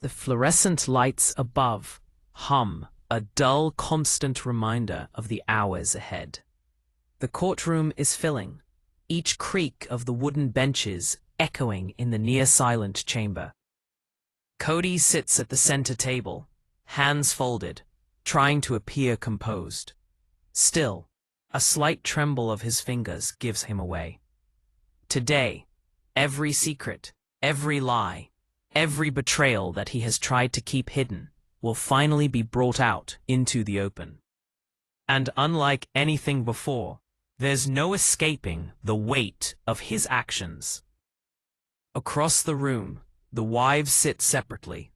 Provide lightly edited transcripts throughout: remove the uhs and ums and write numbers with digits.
The fluorescent lights above hum, a dull, constant reminder of the hours ahead. The courtroom is filling, each creak of the wooden benches echoing in the near-silent chamber. Kody sits at the center table, hands folded, trying to appear composed. Still, a slight tremble of his fingers gives him away. Today, every secret, every lie, every betrayal that he has tried to keep hidden will finally be brought out into the open. And unlike anything before, there's no escaping the weight of his actions. Across the room, the wives sit separately.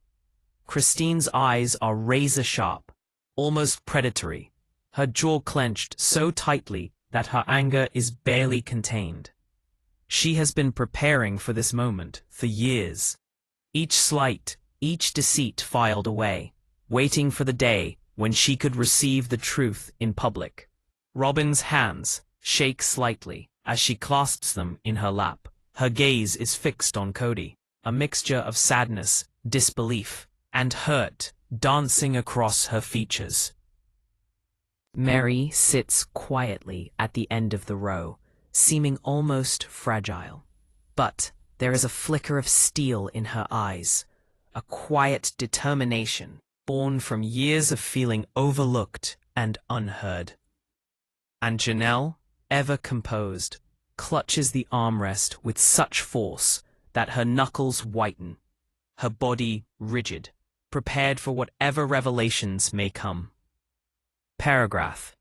Christine's eyes are razor-sharp, almost predatory, her jaw clenched so tightly that her anger is barely contained. She has been preparing for this moment for years. Each slight, each deceit filed away, waiting for the day when she could receive the truth in public. Robyn's hands shake slightly as she clasps them in her lap. Her gaze is fixed on Kody, a mixture of sadness, disbelief, and hurt dancing across her features. Meri sits quietly at the end of the row, seeming almost fragile. But there is a flicker of steel in her eyes, a quiet determination born from years of feeling overlooked and unheard. And Janelle, ever composed, clutches the armrest with such force that her knuckles whiten, her body rigid, prepared for whatever revelations may come. Paragraph.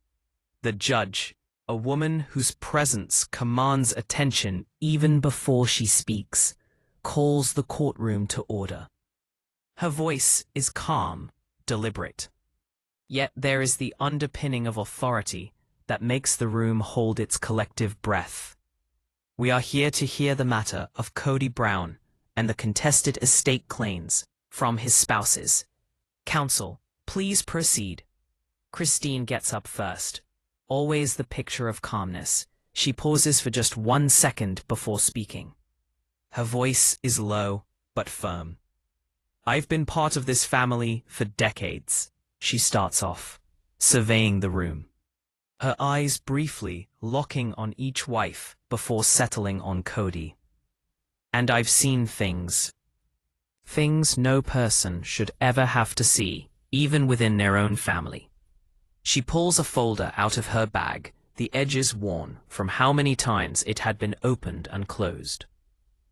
The judge, a woman whose presence commands attention even before she speaks, calls the courtroom to order. Her voice is calm, deliberate. Yet there is the underpinning of authority that makes the room hold its collective breath. We are here to hear the matter of Kody Brown and the contested estate claims from his spouses. Counsel, please proceed. Christine gets up first. Always the picture of calmness. She pauses for just 1 second before speaking. Her voice is low but firm. I've been part of this family for decades, she starts off, surveying the room. Her eyes briefly locking on each wife before settling on Kody. And I've seen things. Things no person should ever have to see, even within their own family. She pulls a folder out of her bag, the edges worn from how many times it had been opened and closed.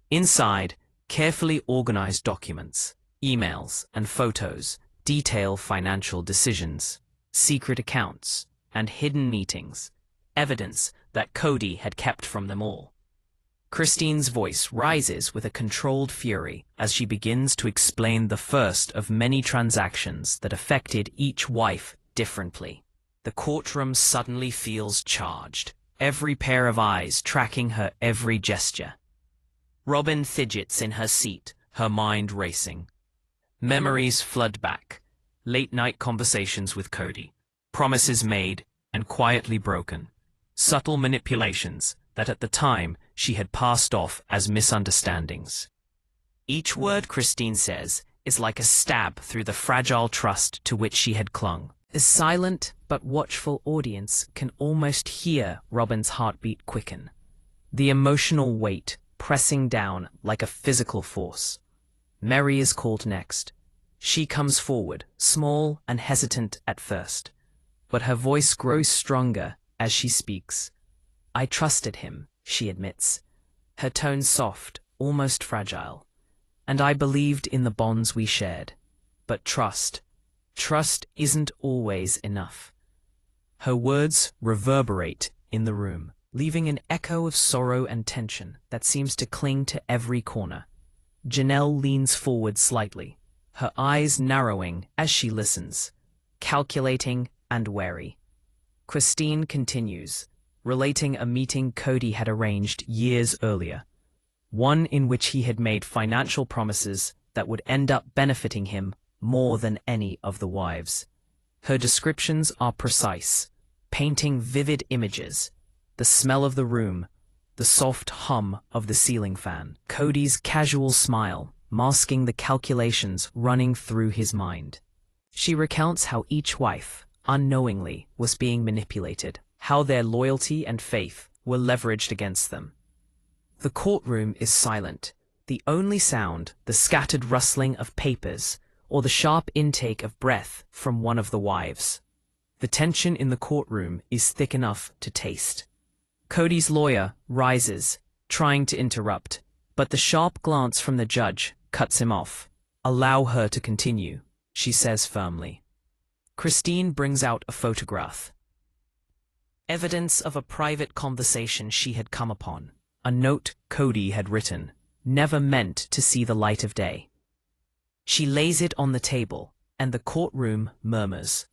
Inside, carefully organized documents, emails and photos detail financial decisions, secret accounts, and hidden meetings, evidence that Kody had kept from them all. Christine's voice rises with a controlled fury as she begins to explain the first of many transactions that affected each wife differently. The courtroom suddenly feels charged, every pair of eyes tracking her every gesture. Robyn fidgets in her seat, her mind racing. Memories flood back, late-night conversations with Kody, promises made and quietly broken, subtle manipulations that at the time she had passed off as misunderstandings. Each word Christine says is like a stab through the fragile trust to which she had clung. The silent but watchful audience can almost hear Robyn's heartbeat quicken, the emotional weight pressing down like a physical force. Meri is called next. She comes forward, small and hesitant at first, but her voice grows stronger as she speaks. I trusted him, she admits, her tone soft, almost fragile. And I believed in the bonds we shared. But trust isn't always enough. Her words reverberate in the room, leaving an echo of sorrow and tension that seems to cling to every corner. Janelle leans forward slightly, her eyes narrowing as she listens, calculating and wary. Christine continues, relating a meeting Kody had arranged years earlier, one in which he had made financial promises that would end up benefiting him more than any of the wives. Her descriptions are precise, painting vivid images, the smell of the room, the soft hum of the ceiling fan, Kody's casual smile, masking the calculations running through his mind. She recounts how each wife, unknowingly, was being manipulated, how their loyalty and faith were leveraged against them. The courtroom is silent. The only sound, the scattered rustling of papers, or the sharp intake of breath from one of the wives. The tension in the courtroom is thick enough to taste. Kody's lawyer rises, trying to interrupt, but the sharp glance from the judge cuts him off. "Allow her to continue," she says firmly. Christine brings out a photograph. Evidence of a private conversation she had come upon. A note Kody had written, never meant to see the light of day. She lays it on the table, and the courtroom murmurs.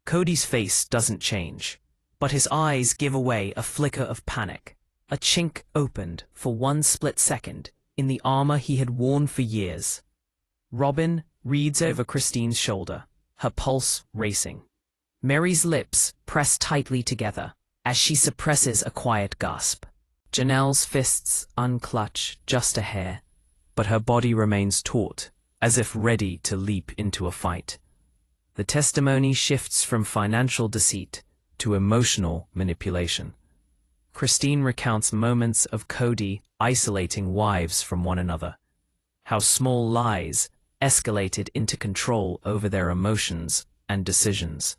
Kody's face doesn't change, but his eyes give away a flicker of panic. A chink opened for one split second in the armor he had worn for years. Robyn reads over Christine's shoulder, her pulse racing. Meri's lips press tightly together as she suppresses a quiet gasp. Janelle's fists unclutch just a hair, but her body remains taut, as if ready to leap into a fight. The testimony shifts from financial deceit to emotional manipulation. Christine recounts moments of Kody isolating wives from one another, how small lies escalated into control over their emotions and decisions.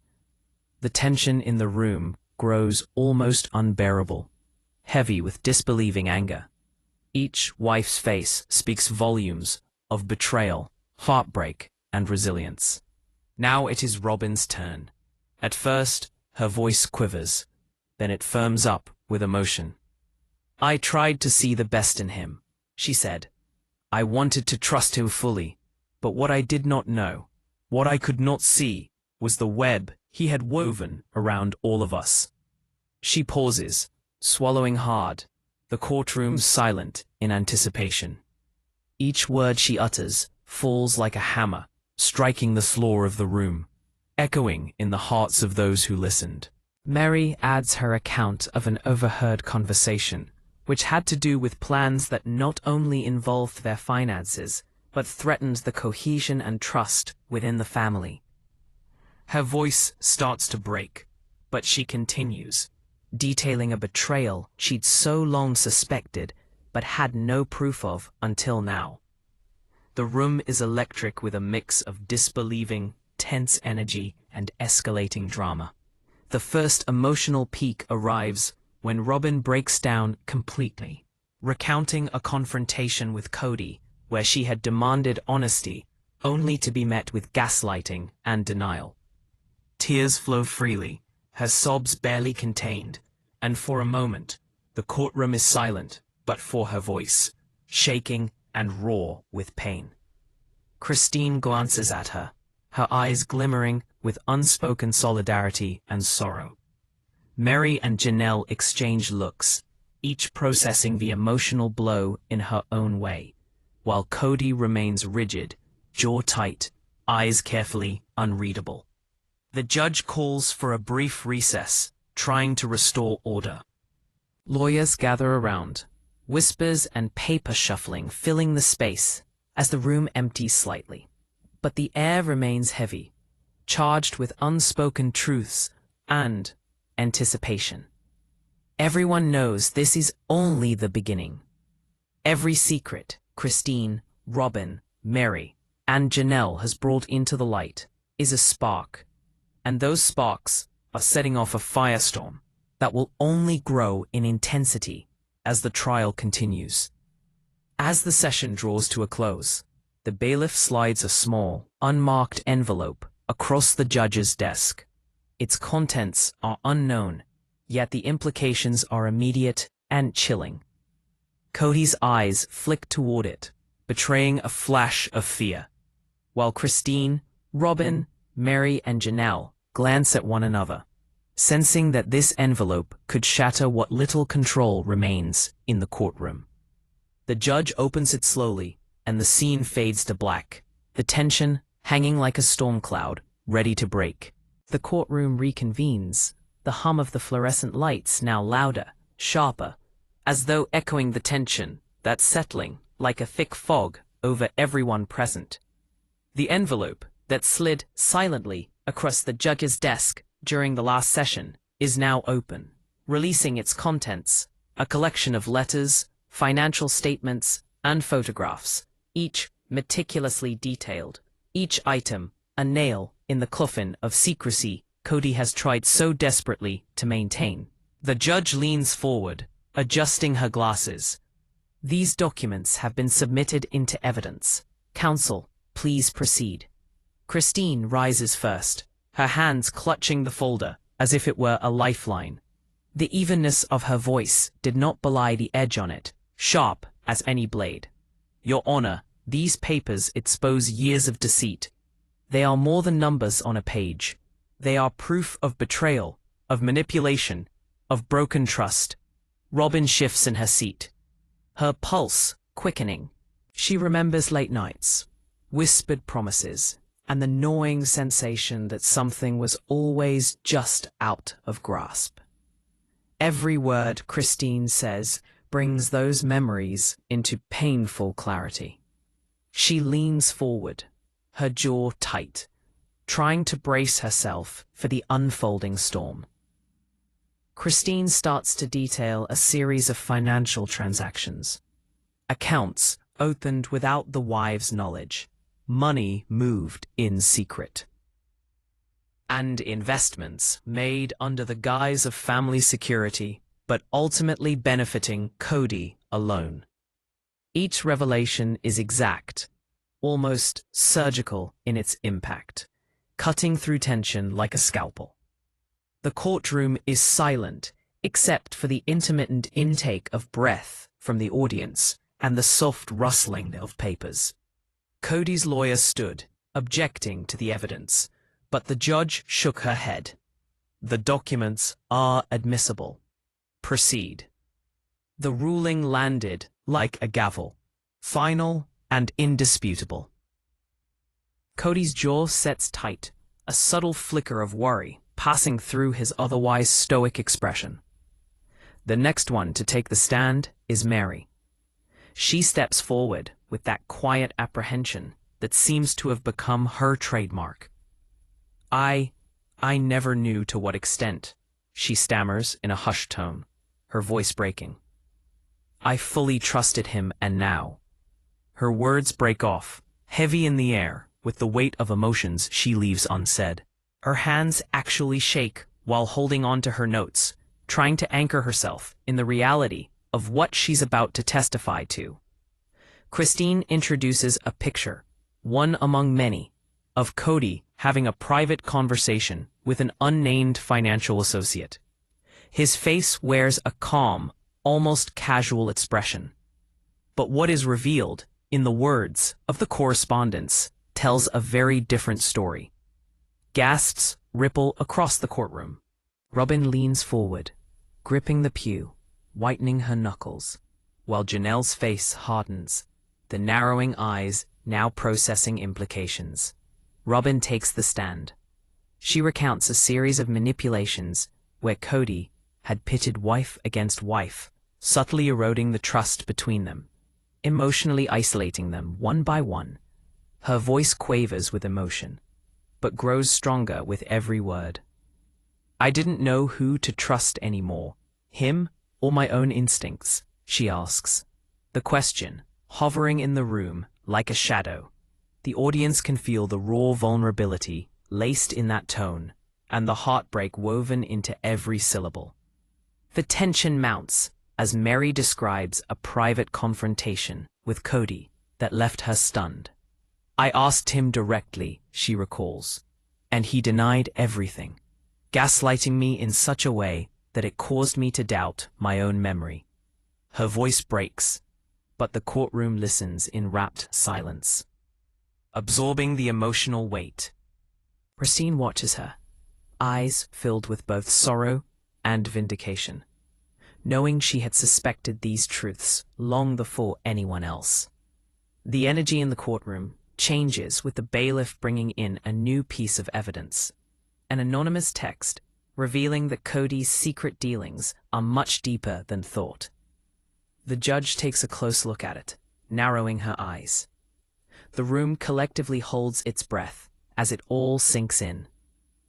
The tension in the room grows almost unbearable, heavy with disbelieving anger. Each wife's face speaks volumes of betrayal, heartbreak, and resilience. Now it is Robyn's turn. At first, her voice quivers, then it firms up with emotion. "I tried to see the best in him," she said. "I wanted to trust him fully, but what I did not know, what I could not see, was the web he had woven around all of us." She pauses, swallowing hard, the courtroom silent in anticipation. Each word she utters falls like a hammer, striking the floor of the room, echoing in the hearts of those who listened. Meri adds her account of an overheard conversation, which had to do with plans that not only involved their finances, but threatened the cohesion and trust within the family. Her voice starts to break, but she continues, detailing a betrayal she'd so long suspected but had no proof of until now. The room is electric with a mix of disbelieving, tense energy, and escalating drama. The first emotional peak arrives when Robyn breaks down completely, recounting a confrontation with Kody where she had demanded honesty only to be met with gaslighting and denial. Tears flow freely, her sobs barely contained, and for a moment, the courtroom is silent but for her voice, shaking and raw with pain. Christine glances at her, her eyes glimmering with unspoken solidarity and sorrow. Meri and Janelle exchange looks, each processing the emotional blow in her own way, while Kody remains rigid, jaw tight, eyes carefully unreadable. The judge calls for a brief recess, trying to restore order. Lawyers gather around, whispers and paper shuffling filling the space as the room empties slightly. But the air remains heavy, charged with unspoken truths and anticipation. Everyone knows this is only the beginning. Every secret Christine, Robyn, Meri, and Janelle has brought into the light is a spark, and those sparks are setting off a firestorm that will only grow in intensity as the trial continues. As the session draws to a close, the bailiff slides a small, unmarked envelope across the judge's desk. Its contents are unknown, yet the implications are immediate and chilling. Kody's eyes flick toward it, betraying a flash of fear, while Christine, Robyn, Meri, and Janelle glance at one another, sensing that this envelope could shatter what little control remains in the courtroom. The judge opens it slowly, and the scene fades to black, the tension hanging like a storm cloud, ready to break. The courtroom reconvenes, the hum of the fluorescent lights now louder, sharper, as though echoing the tension that's settling like a thick fog over everyone present. The envelope that slid silently across the judge's desk during the last session is now open, releasing its contents, a collection of letters, financial statements, and photographs, each meticulously detailed, each item a nail in the coffin of secrecy Kody has tried so desperately to maintain. The judge leans forward, adjusting her glasses. These documents have been submitted into evidence. Counsel, please proceed. Christine rises first, her hands clutching the folder as if it were a lifeline. The evenness of her voice did not belie the edge on it, sharp as any blade. Your Honor, these papers expose years of deceit. They are more than numbers on a page. They are proof of betrayal, of manipulation, of broken trust. Robyn shifts in her seat, her pulse quickening. She remembers late nights, whispered promises, and the gnawing sensation that something was always just out of grasp. Every word Christine says brings those memories into painful clarity. She leans forward, her jaw tight, trying to brace herself for the unfolding storm. Christine starts to detail a series of financial transactions. Accounts opened without the wife's knowledge, money moved in secret, and investments made under the guise of family security, but ultimately benefiting Kody alone. Each revelation is exact, almost surgical in its impact, cutting through tension like a scalpel. The courtroom is silent, except for the intermittent intake of breath from the audience and the soft rustling of papers. Kody's lawyer stood, objecting to the evidence, but the judge shook her head. The documents are admissible. Proceed. The ruling landed like a gavel, final and indisputable. Kody's jaw sets tight, a subtle flicker of worry passing through his otherwise stoic expression. The next one to take the stand is Meri. She steps forward with that quiet apprehension that seems to have become her trademark. I never knew to what extent, she stammers in a hushed tone, her voice breaking. I fully trusted him, and now. Her words break off, heavy in the air, with the weight of emotions she leaves unsaid. Her hands actually shake while holding on to her notes, trying to anchor herself in the reality of what she's about to testify to. Christine introduces a picture, one among many, of Kody having a private conversation with an unnamed financial associate. His face wears a calm, almost casual expression. But what is revealed in the words of the correspondence tells a very different story. Gasps ripple across the courtroom. Robyn leans forward, gripping the pew, whitening her knuckles, while Janelle's face hardens, the narrowing eyes now processing implications. Robyn takes the stand. She recounts a series of manipulations where Kody had pitted wife against wife, subtly eroding the trust between them, emotionally isolating them one by one. Her voice quavers with emotion, but grows stronger with every word. I didn't know who to trust anymore, him or my own instincts, she asks. The question, hovering in the room like a shadow. The audience can feel the raw vulnerability laced in that tone, and the heartbreak woven into every syllable. The tension mounts as Meri describes a private confrontation with Kody that left her stunned. I asked him directly, she recalls, and he denied everything, gaslighting me in such a way that it caused me to doubt my own memory. Her voice breaks, but the courtroom listens in rapt silence, absorbing the emotional weight. Christine watches her, eyes filled with both sorrow and vindication, knowing she had suspected these truths long before anyone else. The energy in the courtroom changes with the bailiff bringing in a new piece of evidence, an anonymous text revealing that Kody's secret dealings are much deeper than thought. The judge takes a close look at it, narrowing her eyes. The room collectively holds its breath as it all sinks in.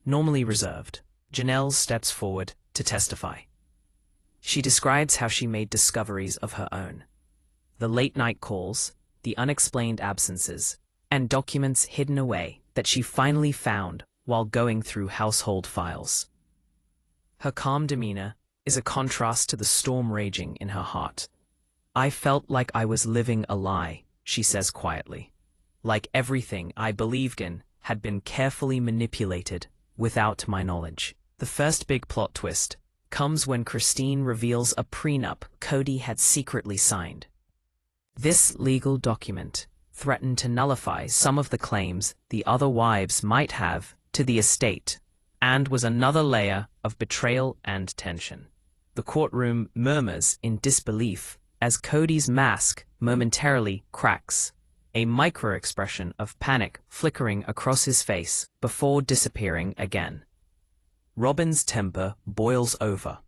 Normally reserved, Janelle steps forward to testify. She describes how she made discoveries of her own. The late-night calls, the unexplained absences, and documents hidden away that she finally found while going through household files. Her calm demeanor is a contrast to the storm raging in her heart. "I felt like I was living a lie," she says quietly. "Like everything I believed in had been carefully manipulated without my knowledge." The first big plot twist comes when Christine reveals a prenup Kody had secretly signed. This legal document threatened to nullify some of the claims the other wives might have to the estate, and was another layer of betrayal and tension. The courtroom murmurs in disbelief as Kody's mask momentarily cracks, a micro-expression of panic flickering across his face before disappearing again. Robyn's temper boils over.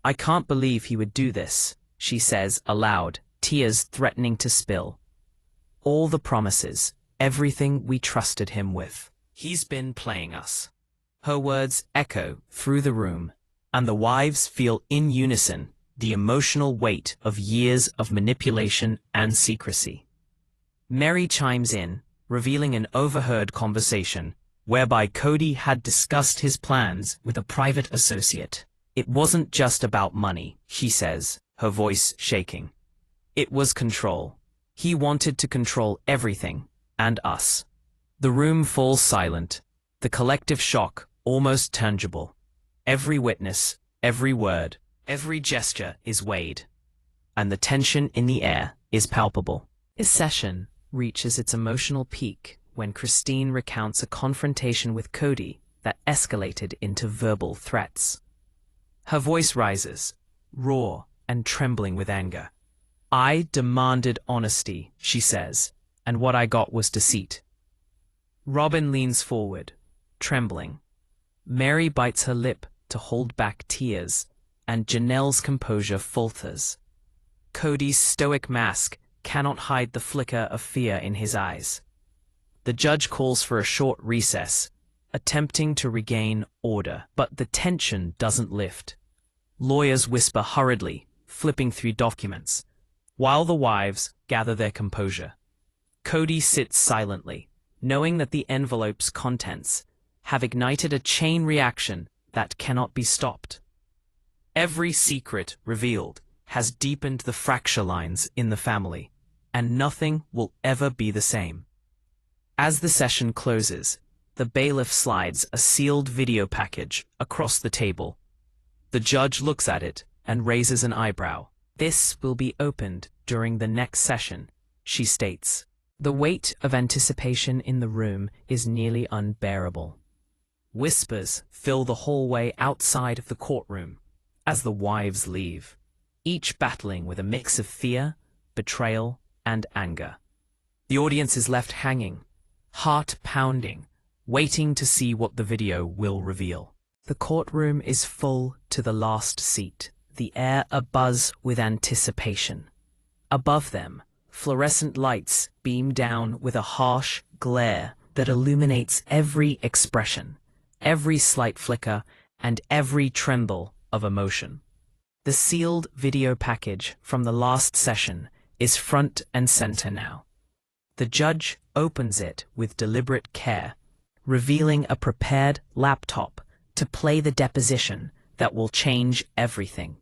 "I can't believe he would do this," she says aloud, tears threatening to spill. "All the promises, everything we trusted him with. He's been playing us." Her words echo through the room, and the wives feel in unison the emotional weight of years of manipulation and secrecy. Meri chimes in, revealing an overheard conversation whereby Kody had discussed his plans with a private associate. "It wasn't just about money," she says, her voice shaking. "It was control. He wanted to control everything, and us." The room falls silent, the collective shock almost tangible. Every witness, every word, every gesture is weighed, and the tension in the air is palpable. This session reaches its emotional peak when Christine recounts a confrontation with Kody that escalated into verbal threats. Her voice rises, raw and trembling with anger. "I demanded honesty," she says, "and what I got was deceit." Robyn leans forward, trembling. Meri bites her lip to hold back tears, and Janelle's composure falters. Kody's stoic mask cannot hide the flicker of fear in his eyes. The judge calls for a short recess, attempting to regain order, but the tension doesn't lift. Lawyers whisper hurriedly, flipping through documents, while the wives gather their composure. Kody sits silently, knowing that the envelope's contents have ignited a chain reaction that cannot be stopped. Every secret revealed has deepened the fracture lines in the family, and nothing will ever be the same. As the session closes, the bailiff slides a sealed video package across the table. The judge looks at it and raises an eyebrow. "This will be opened during the next session," she states. The weight of anticipation in the room is nearly unbearable. Whispers fill the hallway outside of the courtroom as the wives leave, each battling with a mix of fear, betrayal, and anger. The audience is left hanging, heart pounding, waiting to see what the video will reveal. The courtroom is full to the last seat, the air abuzz with anticipation. Above them, fluorescent lights beam down with a harsh glare that illuminates every expression, every slight flicker, and every tremble of emotion. The sealed video package from the last session is front and center now. The judge opens it with deliberate care, revealing a prepared laptop to play the deposition that will change everything.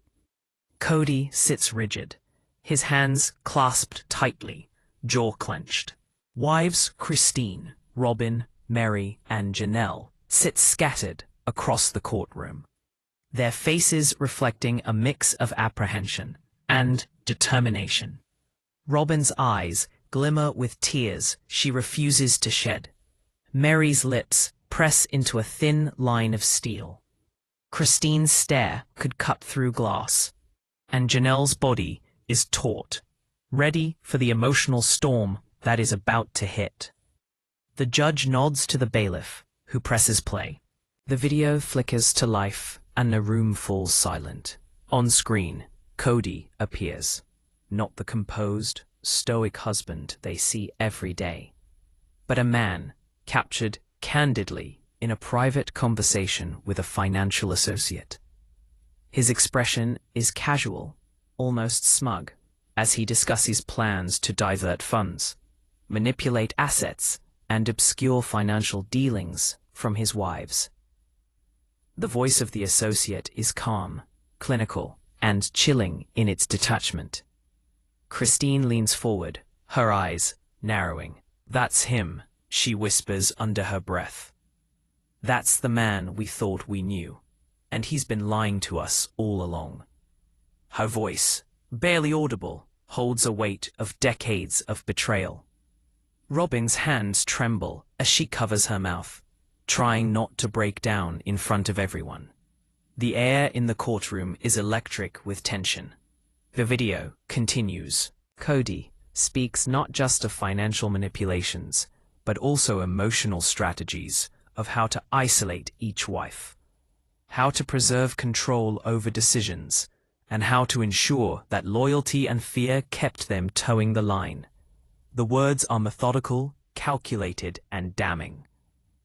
Kody sits rigid, his hands clasped tightly, jaw clenched. Wives Christine, Robyn, Meri, and Janelle sit scattered across the courtroom, their faces reflecting a mix of apprehension and determination. Robyn's eyes glimmer with tears she refuses to shed. Meri's lips press into a thin line of steel. Christine's stare could cut through glass, and Janelle's body is taut, ready for the emotional storm that is about to hit. The judge nods to the bailiff, who presses play. The video flickers to life, and the room falls silent. On screen, Kody appears, not the composed, stoic husband they see every day, but a man captured candidly in a private conversation with a financial associate. His expression is casual, almost smug, as he discusses plans to divert funds, manipulate assets, and obscure financial dealings from his wives. The voice of the associate is calm, clinical, and chilling in its detachment. Christine leans forward, her eyes narrowing. "That's him," she whispers under her breath. "That's the man we thought we knew, and he's been lying to us all along." Her voice, barely audible, holds a weight of decades of betrayal. Robyn's hands tremble as she covers her mouth, trying not to break down in front of everyone. The air in the courtroom is electric with tension. The video continues. Kody speaks not just of financial manipulations, but also emotional strategies of how to isolate each wife, how to preserve control over decisions, and how to ensure that loyalty and fear kept them towing the line. The words are methodical, calculated, and damning.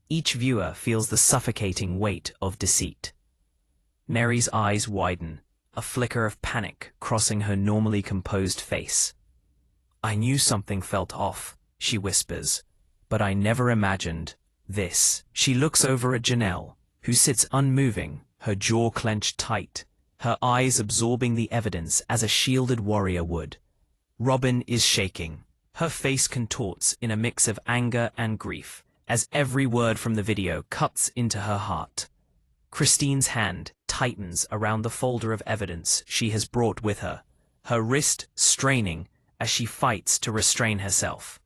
Each viewer feels the suffocating weight of deceit. Meri's eyes widen, a flicker of panic crossing her normally composed face. "I knew something felt off," she whispers, "but I never imagined this." She looks over at Janelle, who sits unmoving, her jaw clenched tight, her eyes absorbing the evidence as a shielded warrior would. Robyn is shaking. Her face contorts in a mix of anger and grief, as every word from the video cuts into her heart. Christine's hand tightens around the folder of evidence she has brought with her, her wrist straining as she fights to restrain herself.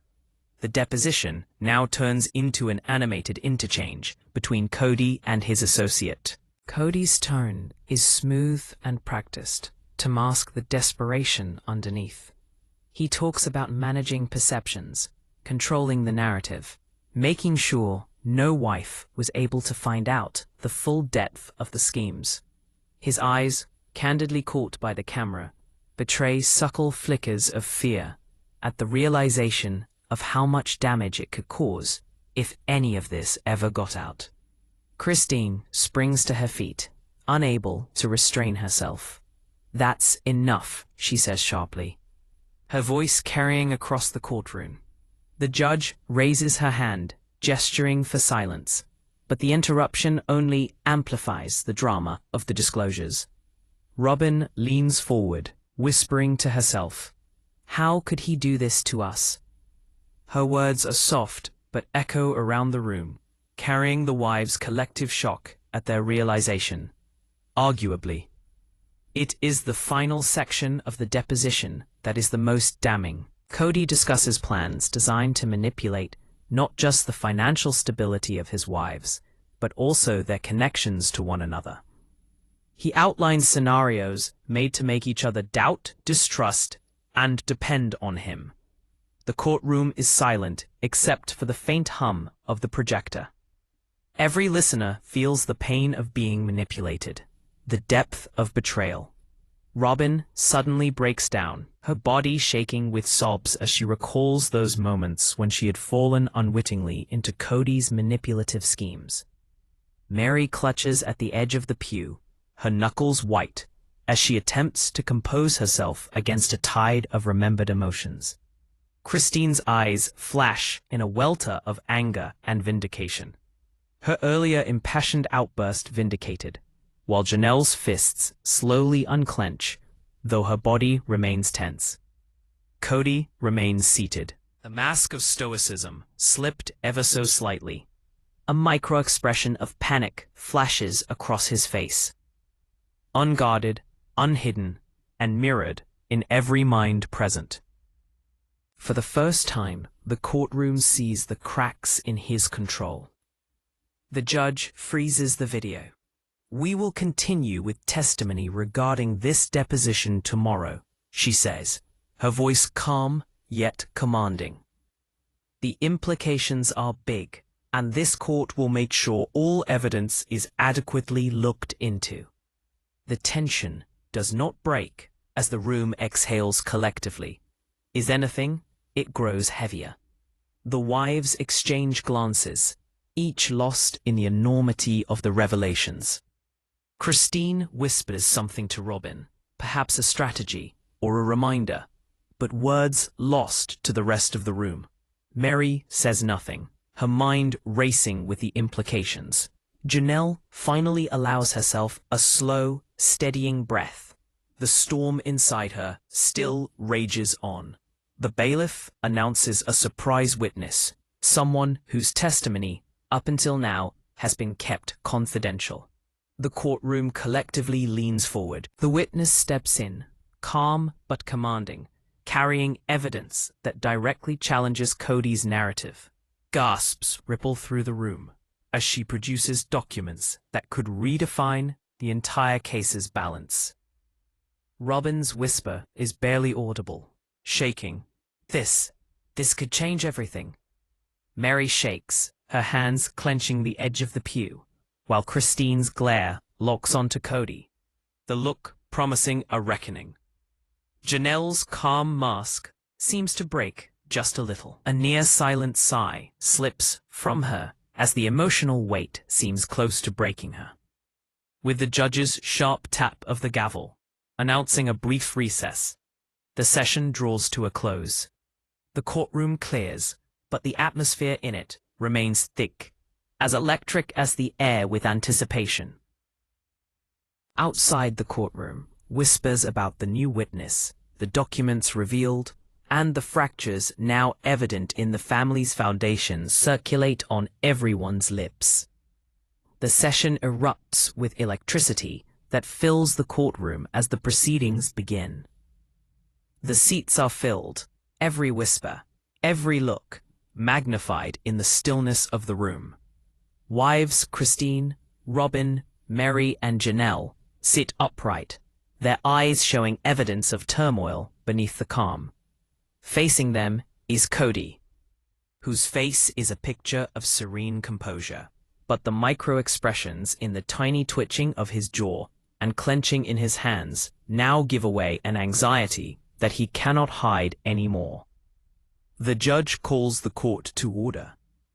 The deposition now turns into an animated interchange between Kody and his associate. Kody's tone is smooth and practiced to mask the desperation underneath. He talks about managing perceptions, controlling the narrative, making sure no wife was able to find out the full depth of the schemes. His eyes, candidly caught by the camera, betray subtle flickers of fear at the realization of how much damage it could cause if any of this ever got out. Christine springs to her feet, unable to restrain herself. "That's enough," she says sharply, her voice carrying across the courtroom. The judge raises her hand, gesturing for silence, but the interruption only amplifies the drama of the disclosures. Robyn leans forward, whispering to herself, "How could he do this to us?" Her words are soft but echo around the room, carrying the wives' collective shock at their realization. Arguably, it is the final section of the deposition that is the most damning. Kody discusses plans designed to manipulate not just the financial stability of his wives, but also their connections to one another. He outlines scenarios made to make each other doubt, distrust, and depend on him. The courtroom is silent except for the faint hum of the projector. Every listener feels the pain of being manipulated, the depth of betrayal. Robyn suddenly breaks down, her body shaking with sobs as she recalls those moments when she had fallen unwittingly into Kody's manipulative schemes. Meri clutches at the edge of the pew, her knuckles white, as she attempts to compose herself against a tide of remembered emotions. Christine's eyes flash in a welter of anger and vindication. Her earlier impassioned outburst vindicated, while Janelle's fists slowly unclench, though her body remains tense. Kody remains seated. The mask of stoicism slipped ever so slightly. A micro-expression of panic flashes across his face. Unguarded, unhidden, and mirrored in every mind present. For the first time, the courtroom sees the cracks in his control. The judge freezes the video. "We will continue with testimony regarding this deposition tomorrow," she says, her voice calm yet commanding. "The implications are big, and this court will make sure all evidence is adequately looked into." The tension does not break as the room exhales collectively. is anything, it grows heavier. The wives exchange glances, each lost in the enormity of the revelations. Christine whispers something to Robyn, perhaps a strategy or a reminder, but words lost to the rest of the room. Meri says nothing, her mind racing with the implications. Janelle finally allows herself a slow, steadying breath. The storm inside her still rages on. The bailiff announces a surprise witness, someone whose testimony, up until now, has been kept confidential. The courtroom collectively leans forward. The witness steps in, calm but commanding, carrying evidence that directly challenges Kody's narrative. Gasps ripple through the room as she produces documents that could redefine the entire case's balance. Robyn's whisper is barely audible, shaking. This could change everything. Meri shakes, her hands clenching the edge of the pew, while Christine's glare locks onto Kody, the look promising a reckoning. Janelle's calm mask seems to break just a little. A near-silent sigh slips from her as the emotional weight seems close to breaking her. With the judge's sharp tap of the gavel, announcing a brief recess, the session draws to a close. The courtroom clears, but the atmosphere in it remains thick, as electric as the air with anticipation. Outside the courtroom, whispers about the new witness, the documents revealed, and the fractures now evident in the family's foundations circulate on everyone's lips. The session erupts with electricity that fills the courtroom as the proceedings begin. The seats are filled, every whisper, every look, magnified in the stillness of the room. Wives Christine, Robyn, Meri, and Janelle sit upright, their eyes showing evidence of turmoil beneath the calm. Facing them is Kody, whose face is a picture of serene composure, but the micro-expressions in the tiny twitching of his jaw and clenching in his hands now give away an anxiety that he cannot hide anymore. The judge calls the court to order.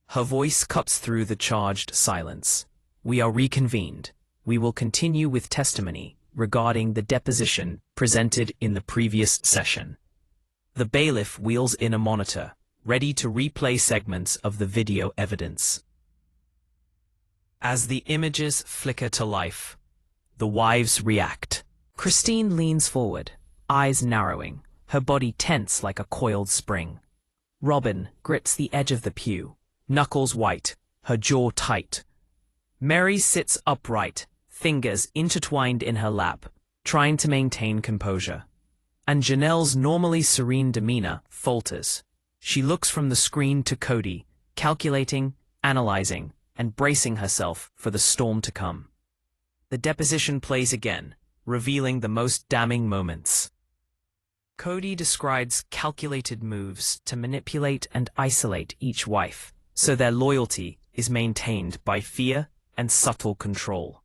Her voice cuts through the charged silence. We are reconvened. We will continue with testimony regarding the deposition presented in the previous session. The bailiff wheels in a monitor, ready to replay segments of the video evidence. As the images flicker to life, the wives react. Christine leans forward, eyes narrowing, her body tense like a coiled spring. Robyn grits the edge of the pew, knuckles white, her jaw tight. Meri sits upright, fingers intertwined in her lap, trying to maintain composure. And Janelle's normally serene demeanor falters. She looks from the screen to Kody, calculating, analyzing, and bracing herself for the storm to come. The deposition plays again, revealing the most damning moments. Kody describes calculated moves to manipulate and isolate each wife, so their loyalty is maintained by fear and subtle control.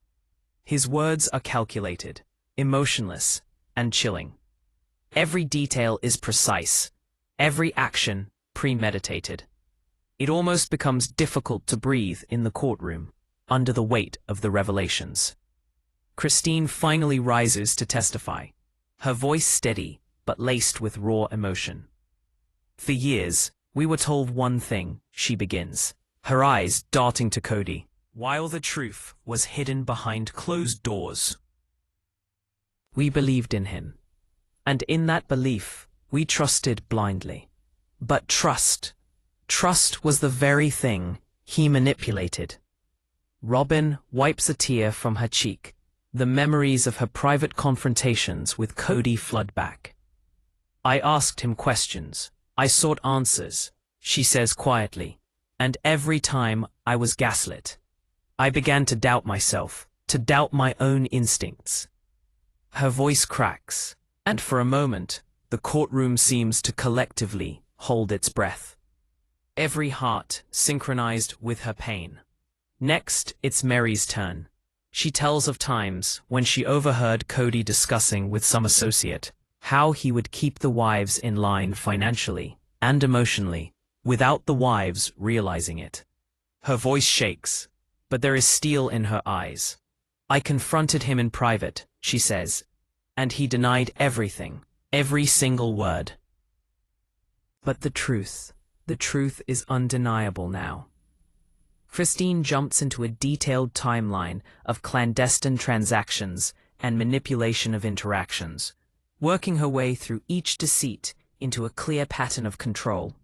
His words are calculated, emotionless, and chilling. Every detail is precise, every action premeditated. It almost becomes difficult to breathe in the courtroom, under the weight of the revelations. Christine finally rises to testify, her voice steady but laced with raw emotion. For years, we were told one thing, she begins, her eyes darting to Kody, while the truth was hidden behind closed doors. We believed in him, and in that belief, we trusted blindly. But trust was the very thing he manipulated. Robyn wipes a tear from her cheek. The memories of her private confrontations with Kody flood back. I asked him questions. I sought answers, she says quietly. And every time I was gaslit. I began to doubt myself, to doubt my own instincts. Her voice cracks, and for a moment, the courtroom seems to collectively hold its breath. Every heart synchronized with her pain. Next, it's Meri's turn. She tells of times when she overheard Kody discussing with some associate How he would keep the wives in line financially and emotionally, without the wives realizing it. Her voice shakes, but there is steel in her eyes. I confronted him in private, she says, and he denied everything, every single word. But the truth is undeniable now. Christine jumps into a detailed timeline of clandestine transactions and manipulation of interactions, working her way through each deceit into a clear pattern of control.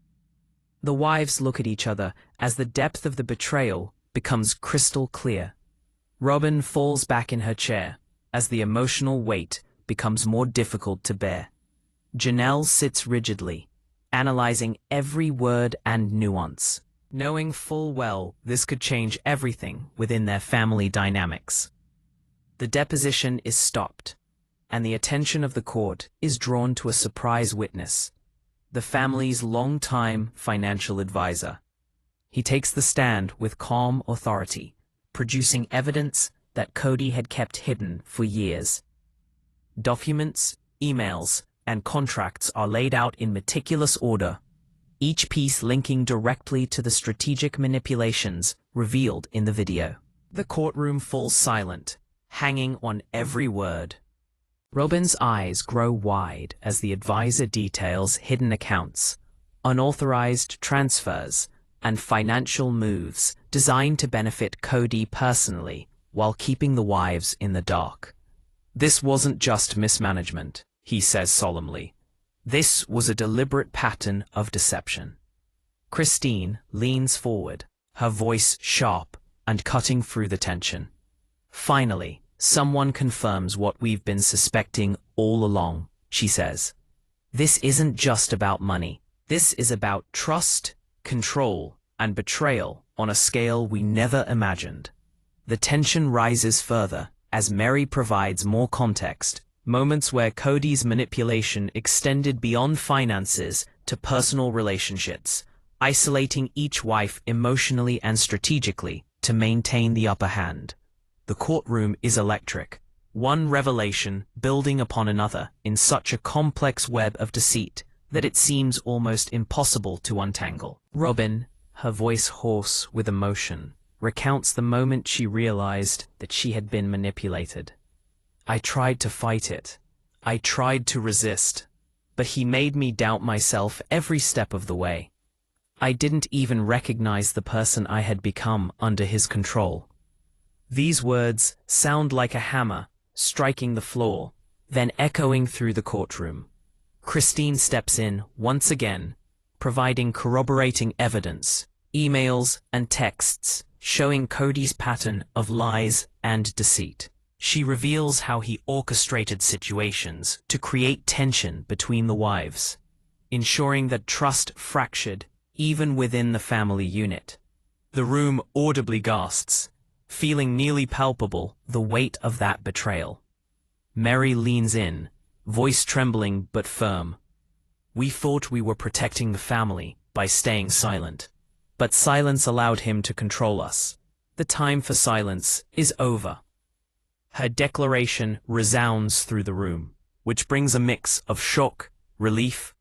The wives look at each other as the depth of the betrayal becomes crystal clear. Robyn falls back in her chair as the emotional weight becomes more difficult to bear. Janelle sits rigidly, analyzing every word and nuance, knowing full well this could change everything within their family dynamics. The deposition is stopped, and the attention of the court is drawn to a surprise witness, the family's longtime financial advisor. He takes the stand with calm authority, producing evidence that Kody had kept hidden for years. Documents, emails, and contracts are laid out in meticulous order, each piece linking directly to the strategic manipulations revealed in the video. The courtroom falls silent, hanging on every word. Robyn's eyes grow wide as the advisor details hidden accounts, unauthorized transfers, and financial moves designed to benefit Kody personally while keeping the wives in the dark. This wasn't just mismanagement, he says solemnly. This was a deliberate pattern of deception. Christine leans forward, her voice sharp and cutting through the tension. Finally, someone confirms what we've been suspecting all along, she says. This isn't just about money. This is about trust, control, and betrayal on a scale we never imagined. The tension rises further as Meri provides more context, moments where Kody's manipulation extended beyond finances to personal relationships, isolating each wife emotionally and strategically to maintain the upper hand. The courtroom is electric, one revelation building upon another in such a complex web of deceit that it seems almost impossible to untangle. Robyn, her voice hoarse with emotion, recounts the moment she realized that she had been manipulated. I tried to fight it. I tried to resist, but he made me doubt myself every step of the way. I didn't even recognize the person I had become under his control. These words sound like a hammer striking the floor, then echoing through the courtroom. Christine steps in once again, providing corroborating evidence, emails and texts showing Kody's pattern of lies and deceit. She reveals how he orchestrated situations to create tension between the wives, ensuring that trust fractured even within the family unit. The room audibly gasps, feeling nearly palpable the weight of that betrayal. Meri leans in, voice trembling but firm. We thought we were protecting the family by staying silent, but silence allowed him to control us. The time for silence is over. Her declaration resounds through the room, which brings a mix of shock, relief,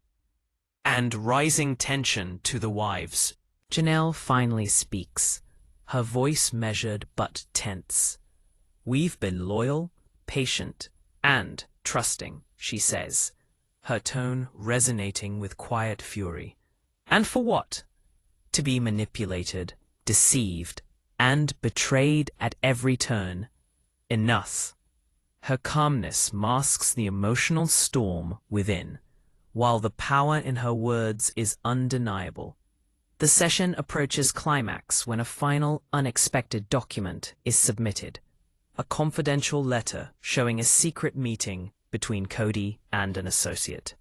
and rising tension to the wives. Janelle finally speaks, her voice measured but tense. We've been loyal, patient, and trusting, she says, her tone resonating with quiet fury. And for what? To be manipulated, deceived, and betrayed at every turn. Enough. Her calmness masks the emotional storm within, while the power in her words is undeniable. The session approaches climax when a final, unexpected document is submitted. A confidential letter showing a secret meeting between Kody and an associate,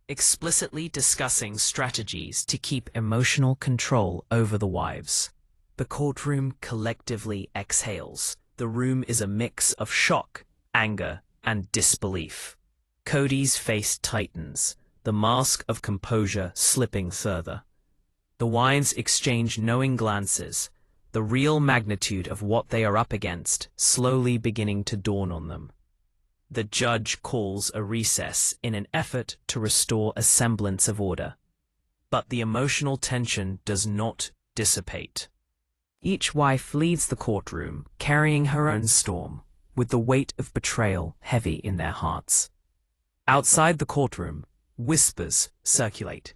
explicitly discussing strategies to keep emotional control over the wives. The courtroom collectively exhales. The room is a mix of shock, anger, and disbelief. Kody's face tightens, the mask of composure slipping further. The wives exchange knowing glances, the real magnitude of what they are up against slowly beginning to dawn on them. The judge calls a recess in an effort to restore a semblance of order. But the emotional tension does not dissipate. Each wife leaves the courtroom carrying her own storm, with the weight of betrayal heavy in their hearts. Outside the courtroom, whispers circulate.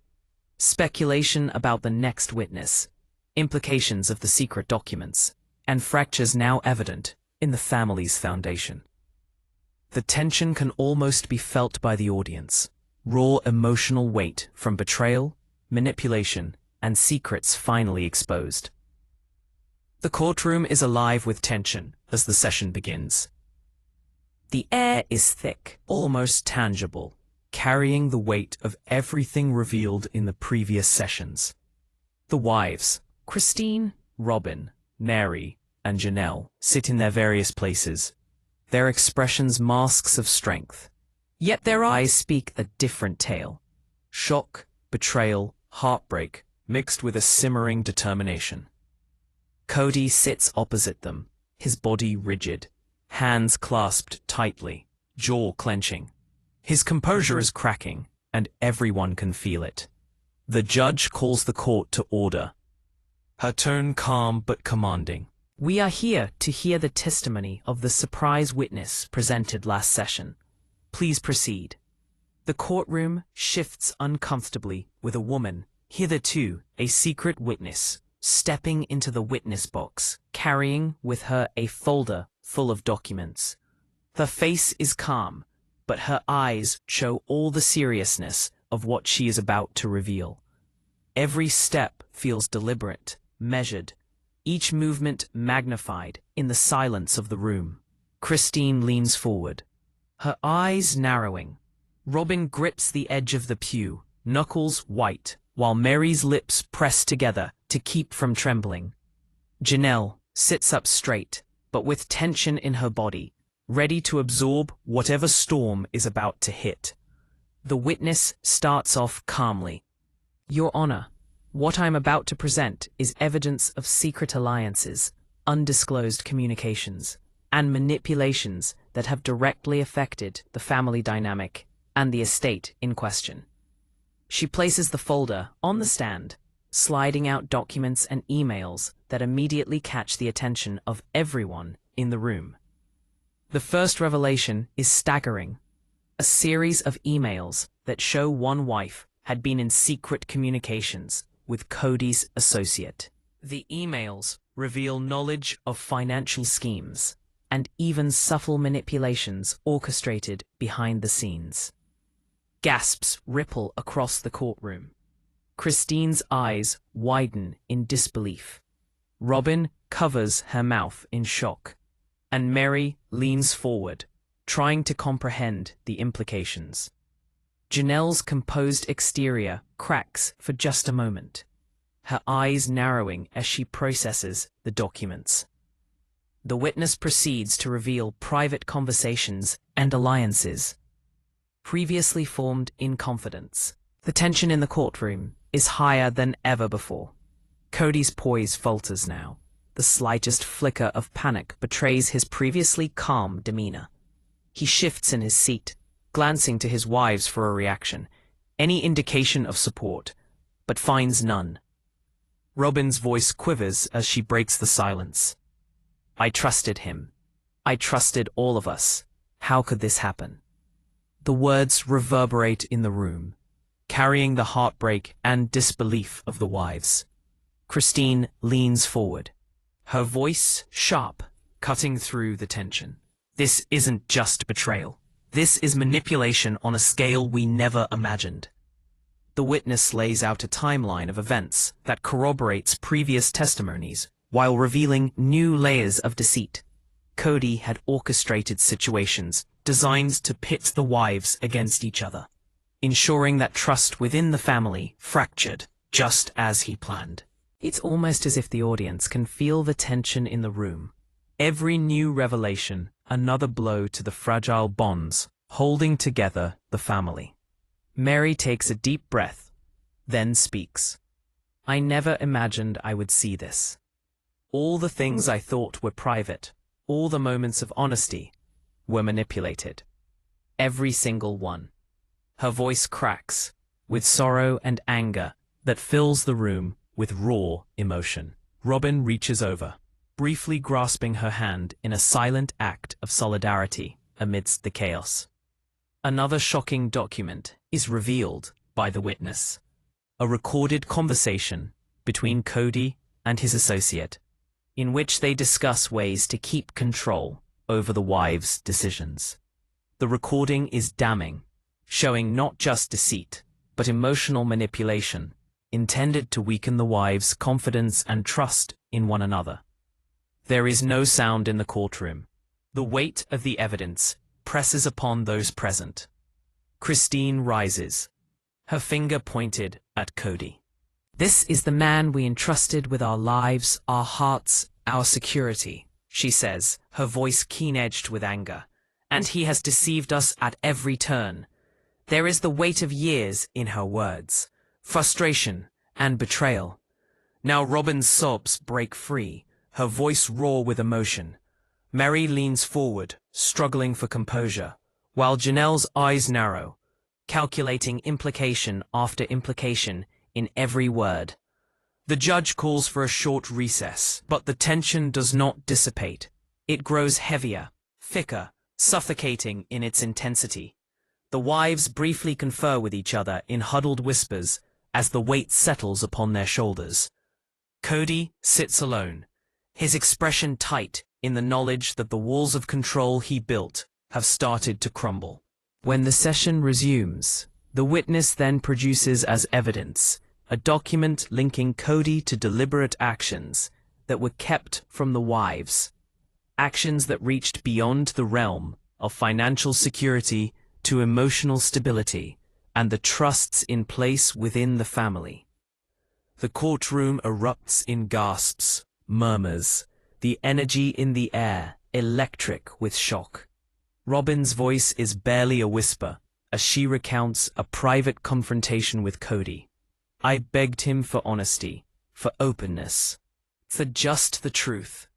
Speculation about the next witness, implications of the secret documents, and fractures now evident in the family's foundation. The tension can almost be felt by the audience, raw emotional weight from betrayal, manipulation, and secrets finally exposed. The courtroom is alive with tension as the session begins. The air is thick, almost tangible, carrying the weight of everything revealed in the previous sessions. The wives, Christine, Robyn, Meri, and Janelle, sit in their various places, their expressions masks of strength. Yet their eyes speak a different tale. Shock, betrayal, heartbreak, mixed with a simmering determination. Kody sits opposite them, his body rigid, hands clasped tightly, jaw clenching. His composure is cracking, and everyone can feel it. The judge calls the court to order, her tone calm but commanding. We are here to hear the testimony of the surprise witness presented last session. Please proceed. The courtroom shifts uncomfortably with a woman, hitherto a secret witness, stepping into the witness box, carrying with her a folder full of documents. Her face is calm, but her eyes show all the seriousness of what she is about to reveal. Every step feels deliberate, measured, each movement magnified in the silence of the room. Christine leans forward, her eyes narrowing. Robyn grips the edge of the pew, knuckles white, while Meri's lips press together to keep from trembling. Janelle sits up straight, but with tension in her body, ready to absorb whatever storm is about to hit. The witness starts off calmly. Your Honor, what I'm about to present is evidence of secret alliances, undisclosed communications, and manipulations that have directly affected the family dynamic and the estate in question. She places the folder on the stand, sliding out documents and emails that immediately catch the attention of everyone in the room. The first revelation is staggering. A series of emails that show one wife had been in secret communications with Kody's associate. The emails reveal knowledge of financial schemes and even subtle manipulations orchestrated behind the scenes. Gasps ripple across the courtroom. Christine's eyes widen in disbelief. Robyn covers her mouth in shock, and Meri leans forward, trying to comprehend the implications. Janelle's composed exterior cracks for just a moment, her eyes narrowing as she processes the documents. The witness proceeds to reveal private conversations and alliances previously formed in confidence. The tension in the courtroom is higher than ever before. Kody's poise falters now. The slightest flicker of panic betrays his previously calm demeanor. He shifts in his seat, glancing to his wives for a reaction, any indication of support, but finds none. Robyn's voice quivers as she breaks the silence. I trusted him. I trusted all of us. How could this happen? The words reverberate in the room, carrying the heartbreak and disbelief of the wives. Christine leans forward, her voice sharp, cutting through the tension. This isn't just betrayal. This is manipulation on a scale we never imagined. The witness lays out a timeline of events that corroborates previous testimonies while revealing new layers of deceit. Kody had orchestrated situations designed to pit the wives against each other, ensuring that trust within the family fractured just as he planned. It's almost as if the audience can feel the tension in the room. Every new revelation, another blow to the fragile bonds holding together the family. Meri takes a deep breath, then speaks. I never imagined I would see this. All the things I thought were private, all the moments of honesty, were manipulated. every single one. Her voice cracks, with sorrow and anger that fills the room with raw emotion. Robyn reaches over, briefly grasping her hand in a silent act of solidarity amidst the chaos. Another shocking document is revealed by the witness. A recorded conversation between Kody and his associate, in which they discuss ways to keep control over the wives' decisions. The recording is damning, showing not just deceit, but emotional manipulation, intended to weaken the wives' confidence and trust in one another. There is no sound in the courtroom. The weight of the evidence presses upon those present. Christine rises, her finger pointed at Kody. "This is the man we entrusted with our lives, our hearts, our security," she says, her voice keen-edged with anger. "And he has deceived us at every turn." There is the weight of years in her words, frustration and betrayal. Now Robyn's sobs break free, her voice raw with emotion. Meri leans forward, struggling for composure, while Janelle's eyes narrow, calculating implication after implication in every word. The judge calls for a short recess, but the tension does not dissipate. It grows heavier, thicker, suffocating in its intensity. The wives briefly confer with each other in huddled whispers as the weight settles upon their shoulders. Kody sits alone, his expression tight in the knowledge that the walls of control he built have started to crumble. When the session resumes, the witness then produces as evidence a document linking Kody to deliberate actions that were kept from the wives, actions that reached beyond the realm of financial security to emotional stability and the trusts in place within the family. The courtroom erupts in gasps, murmurs, the energy in the air electric with shock. Robyn's voice is barely a whisper as she recounts a private confrontation with Kody. "I begged him for honesty, for openness, for just the truth.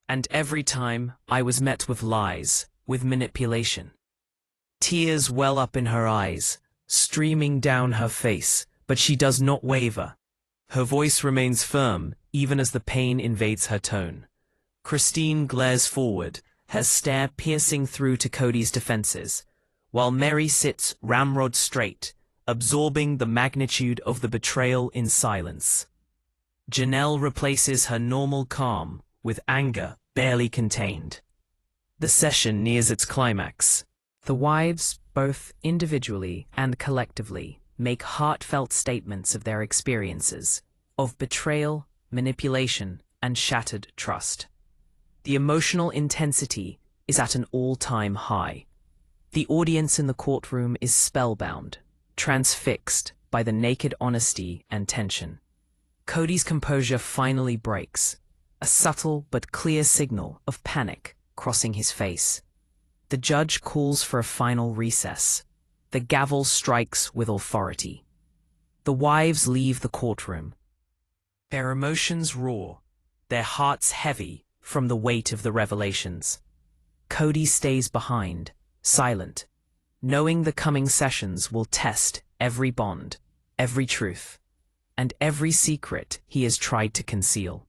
And every time I was met with lies, with manipulation." Tears well up in her eyes, streaming down her face, but she does not waver. Her voice remains firm, even as the pain invades her tone. Christine glares forward, her stare piercing through to Kody's defenses, while Meri sits ramrod straight, absorbing the magnitude of the betrayal in silence. Janelle replaces her normal calm with anger barely contained. The session nears its climax. The wives, both individually and collectively, make heartfelt statements of their experiences, of betrayal, manipulation, and shattered trust. The emotional intensity is at an all-time high. The audience in the courtroom is spellbound, transfixed by the naked honesty and tension. Kody's composure finally breaks, a subtle but clear signal of panic crossing his face. The judge calls for a final recess. The gavel strikes with authority. The wives leave the courtroom, their emotions raw, their hearts heavy from the weight of the revelations. Kody stays behind, silent, knowing the coming sessions will test every bond, every truth, and every secret he has tried to conceal.